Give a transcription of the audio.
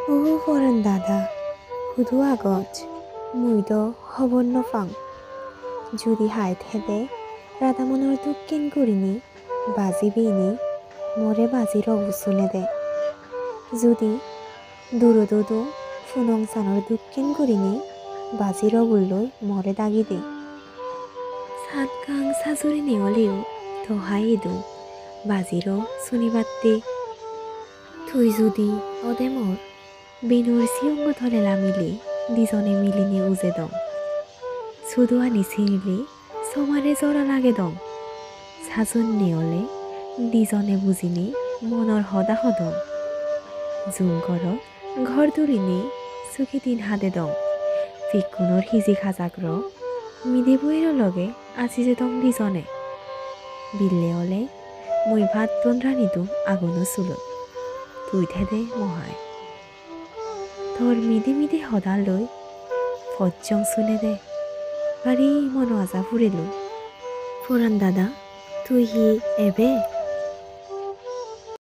foreign দাদা সুধো আগত মইতো খবৰ নপাং যদি হাইত হেদে ৰাধামনৰ তোক কেন কৰিনি বাজিবিনি মৰে বাজিৰ অবচুনে দে যদি দূৰতো ফুনং চানৰ দুখ কেন কৰিনি বাজিৰ বুল্লৈ মৰে দাগি দে চাত গাং চাজুৰি নেওলিও দহাই দিওঁ বাজিৰ চুনিবাত্তি থুই যদি অদে মোৰ বিনুৰ চিয়ংগ ধৰেলা মিলি দিজনে মিলিনি উজে দং চুদুৱা নিচিনিলি চমাৰে জৰা লাগে দং চাজুন নেওলে দিজনে বুজিনি মনৰ সদা সদং জুংকৰ ঘৰ দূৰিনি চুকি দিন হাতে দং ভিকুনৰ সিজি খাজাগ্ৰ মিদি বৈৰ লগে আজি যে দং দিজনে বিলে অলে মই ভাত বন ৰানিতো আগুনো চুলত তুই থেদে মহাই তোর মিদি মিদি সদালৈ ফজ্জং চুনে দে বাৰী মন আজা ফুৰিলো ফুৰান দাদা তুই হি এবে